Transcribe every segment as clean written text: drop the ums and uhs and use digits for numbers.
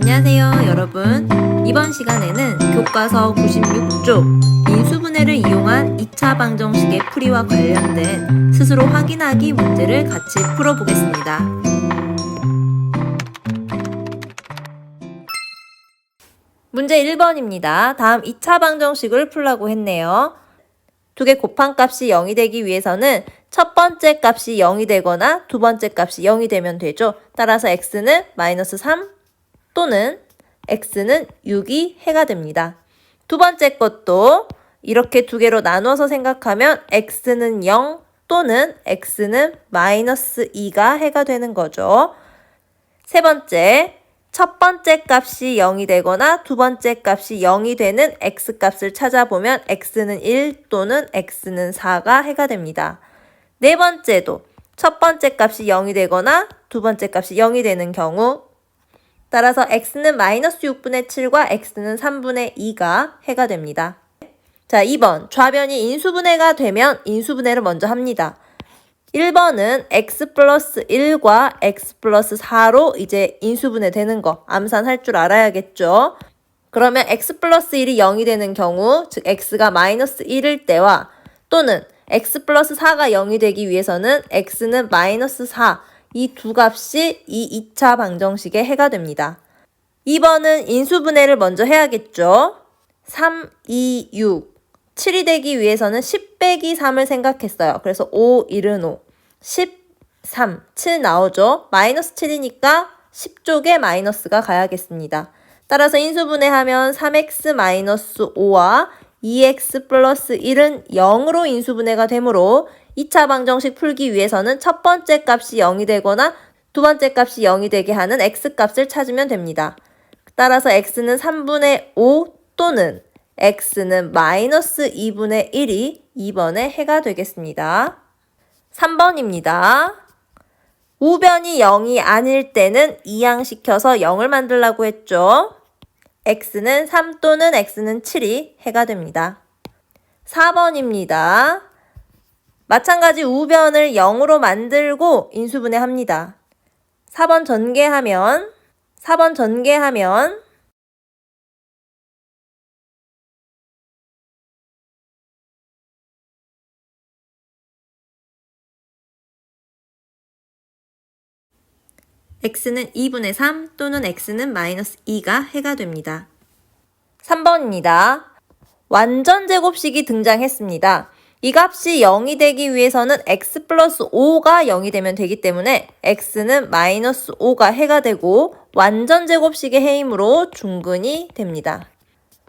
안녕하세요 여러분. 이번 시간에는 교과서 96쪽 인수분해를 이용한 2차 방정식의 풀이와 관련된 스스로 확인하기 문제를 같이 풀어보겠습니다. 문제 1번입니다. 다음 2차 방정식을 풀라고 했네요. 두 개 곱한 값이 0이 되기 위해서는 첫 번째 값이 0이 되거나 두 번째 값이 0이 되면 되죠. 따라서 x는 -3 또는 x는 6이 해가 됩니다. 두 번째 것도 이렇게 두 개로 나눠서 생각하면 x는 0 또는 x는 -2가 해가 되는 거죠. 세 번째, 첫 번째 값이 0이 되거나 두 번째 값이 0이 되는 x값을 찾아보면 x는 1 또는 x는 4가 해가 됩니다. 네 번째도 첫 번째 값이 0이 되거나 두 번째 값이 0이 되는 경우 따라서 x는 -6분의 7과 x는 3분의 2가 해가 됩니다. 자, 2번 좌변이 인수분해가 되면 인수분해를 먼저 합니다. 1번은 x 플러스 1과 x 플러스 4로 이제 인수분해 되는 거 암산할 줄 알아야겠죠. 그러면 x 플러스 1이 0이 되는 경우 즉 x가 -1일 때와 또는 x 플러스 4가 0이 되기 위해서는 x는 -4 이 두 값이 이 2차 방정식에 해가 됩니다. 2번은 인수분해를 먼저 해야겠죠. 3, 2, 6 7이 되기 위해서는 10 빼기 3을 생각했어요. 그래서 5, 1은 5, 13, 7 나오죠. -7이니까 10쪽에 마이너스가 가야겠습니다. 따라서 인수분해하면 3x-5와 2x 플러스 1은 0으로 인수분해가 되므로 2차 방정식 풀기 위해서는 첫 번째 값이 0이 되거나 두 번째 값이 0이 되게 하는 x값을 찾으면 됩니다. 따라서 x는 3분의 5 또는 x는 -2분의 1이 2번의 해가 되겠습니다. 3번입니다. 우변이 0이 아닐 때는 이항시켜서 0을 만들라고 했죠. x는 3 또는 x는 7이 해가 됩니다. 4번입니다. 마찬가지 우변을 0으로 만들고 인수분해합니다. 4번 전개하면 x는 2분의 3 또는 x는 -2가 해가 됩니다. 3번입니다. 완전제곱식이 등장했습니다. 이 값이 0이 되기 위해서는 x 플러스 5가 0이 되면 되기 때문에 x는 -5가 해가 되고 완전제곱식의 해이므로 중근이 됩니다.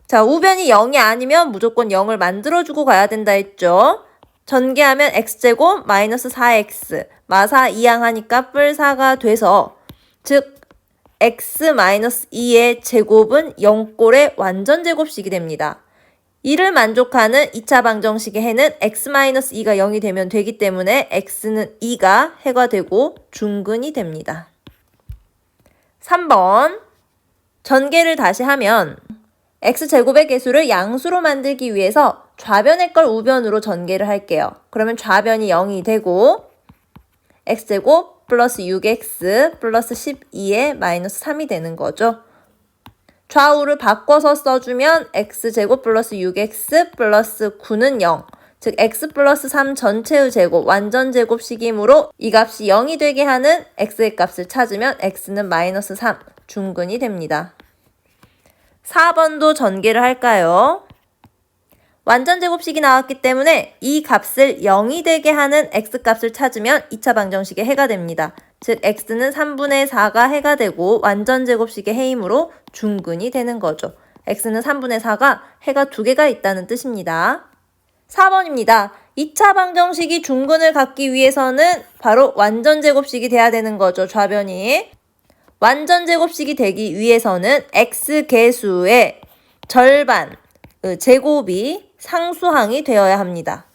자, 우변이 0이 아니면 무조건 0을 만들어주고 가야 된다 했죠. 전개하면 x제곱 -4x 마사 이항하니까 뿔4가 돼서 즉 x-2의 제곱은 0꼴의 완전제곱식이 됩니다. 이를 만족하는 2차 방정식의 해는 x-2가 0이 되면 되기 때문에 x는 2가 해가 되고 중근이 됩니다. 3번 전개를 다시 하면 x제곱의 개수를 양수로 만들기 위해서 좌변의 걸 우변으로 전개를 할게요. 그러면 좌변이 0이 되고 x제곱 플러스 6x 플러스 12에 -3이 되는 거죠. 좌우를 바꿔서 써주면 x제곱 플러스 6x 플러스 9는 0. 즉 x 플러스 3 전체의 제곱 완전제곱식이므로 이 값이 0이 되게 하는 x의 값을 찾으면 x는 -3 중근이 됩니다. 4번도 전개를 할까요? 완전제곱식이 나왔기 때문에 이 값을 0이 되게 하는 x값을 찾으면 2차 방정식의 해가 됩니다. 즉 x는 3분의 4가 해가 되고 완전제곱식의 해이므로 중근이 되는 거죠. x는 3분의 4가 해가 두 개가 있다는 뜻입니다. 4번입니다. 2차 방정식이 중근을 갖기 위해서는 바로 완전제곱식이 돼야 되는 거죠. 좌변이. 완전제곱식이 되기 위해서는 x개수의 절반, 제곱이 상수항이 되어야 합니다.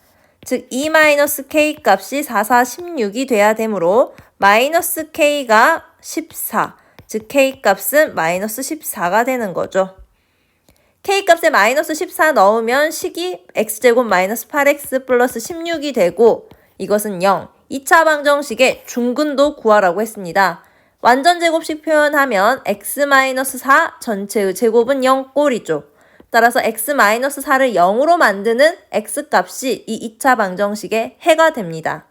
즉 2-k 값이 4, 4, 16이 돼야 되므로 -k가 14, 즉 k 값은 -14가 되는 거죠. k 값에 -14 넣으면 식이 x제곱 -8x 플러스 16이 되고 이것은 0. 2차 방정식의 중근도 구하라고 했습니다. 완전 제곱식 표현하면 x-4 전체의 제곱은 0꼴이죠. 따라서 x-4를 0으로 만드는 x값이 이 2차 방정식의 해가 됩니다.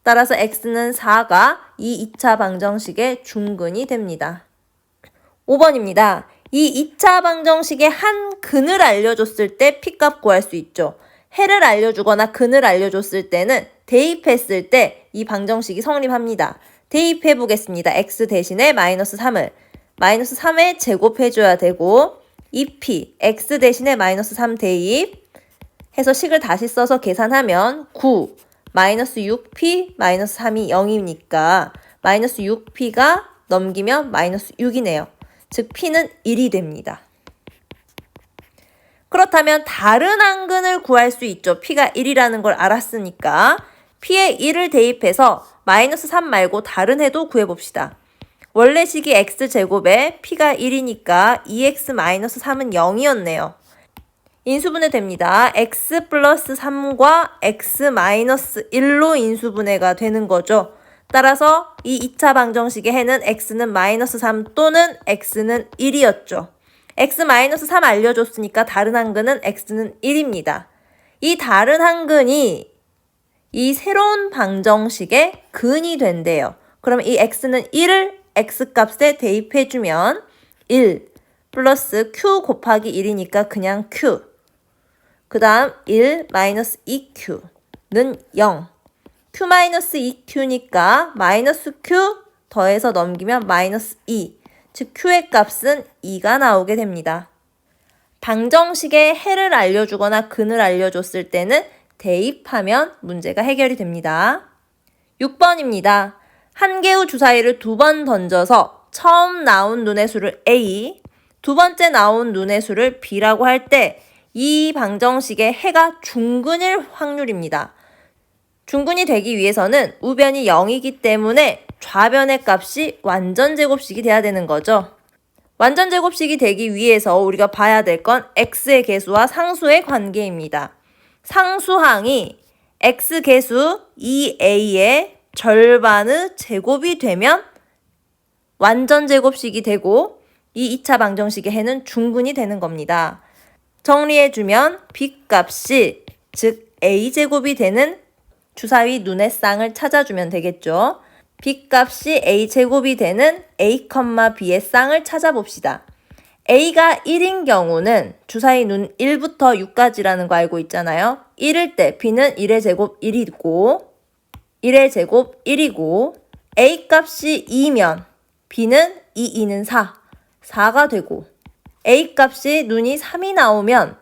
따라서 x는 4가 이 2차 방정식의 중근이 됩니다. 5번입니다. 이 2차 방정식의 한 근을 알려줬을 때 p값 구할 수 있죠. 해를 알려주거나 근을 알려줬을 때는 대입했을 때 이 방정식이 성립합니다. 대입해 보겠습니다. x 대신에 -3을 마이너스 3에 제곱해줘야 되고 2p x 대신에 -3 대입 해서 식을 다시 써서 계산하면 9 마이너스 6p 마이너스 3이 0이니까 마이너스 6p가 넘기면 마이너스 6이네요. 즉 p는 1이 됩니다. 그렇다면 다른 한근을 구할 수 있죠. p가 1이라는 걸 알았으니까 p에 1을 대입해서 마이너스 3 말고 다른 해도 구해봅시다. 원래 식이 x제곱에 p가 1이니까 2x-3은 0이었네요. 인수분해 됩니다. x 플러스 3과 x-1로 인수분해가 되는 거죠. 따라서 이 2차 방정식의 해는 x는 -3 또는 x는 1이었죠. x-3 알려줬으니까 다른 한근은 x는 1입니다. 이 다른 한근이 이 새로운 방정식의 근이 된대요. 그럼 이 x는 1을 x값에 대입해주면 1 플러스 q 곱하기 1이니까 그냥 q. 그 다음 1 마이너스 2q는 0. q 마이너스 2q니까 마이너스 q 더해서 넘기면 마이너스 2. 즉 q의 값은 2가 나오게 됩니다. 방정식의 해를 알려주거나 근을 알려줬을 때는 대입하면 문제가 해결이 됩니다. 6번입니다. 한 개의 주사위를 2번 던져서 처음 나온 눈의 수를 A, 두 번째 나온 눈의 수를 B라고 할 때 이 방정식의 해가 중근일 확률입니다. 중근이 되기 위해서는 우변이 0이기 때문에 좌변의 값이 완전 제곱식이 돼야 되는 거죠. 완전 제곱식이 되기 위해서 우리가 봐야 될 건 x의 개수와 상수의 관계입니다. 상수항이 x 개수 2a의 절반의 제곱이 되면 완전 제곱식이 되고 이 2차 방정식의 해는 중근이 되는 겁니다. 정리해주면 b값이 즉 a제곱이 되는 주사위 눈의 쌍을 찾아주면 되겠죠. b값이 a제곱이 되는 a, b의 쌍을 찾아봅시다. a가 1인 경우는 주사위 눈 1부터 6까지라는 거 알고 있잖아요. 1일 때 b는 1의 제곱 1이고 1의 제곱 1이고 a 값이 2면 b는 2, 2는 4, 4가 되고 a 값이 눈이 3이 나오면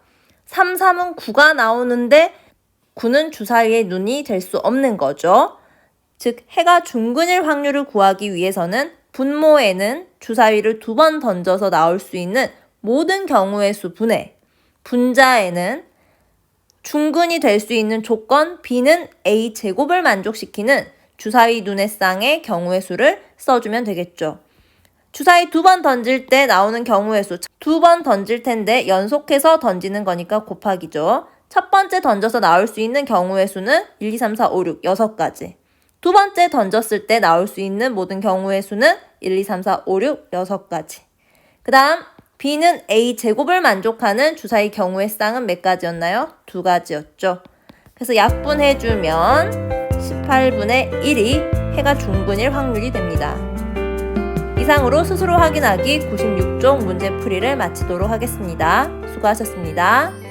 3, 3은 9가 나오는데 9는 주사위의 눈이 될 수 없는 거죠. 즉 해가 중근일 확률을 구하기 위해서는 분모에는 주사위를 2번 던져서 나올 수 있는 모든 경우의 수 분해, 분자에는 중근이 될 수 있는 조건 b는 a제곱을 만족시키는 주사위 눈의 쌍의 경우의 수를 써주면 되겠죠. 주사위 2번 던질 때 나오는 경우의 수 2번 던질 텐데 연속해서 던지는 거니까 곱하기죠. 첫 번째 던져서 나올 수 있는 경우의 수는 1, 2, 3, 4, 5, 6, 6가지. 두 번째 던졌을 때 나올 수 있는 모든 경우의 수는 1, 2, 3, 4, 5, 6, 6가지. 그 다음 b는 a제곱을 만족하는 주사위 경우의 쌍은 몇 가지였나요? 2가지였죠. 그래서 약분해주면 18분의 1이 해가 중근일 확률이 됩니다. 이상으로 스스로 확인하기 96종 문제풀이를 마치도록 하겠습니다. 수고하셨습니다.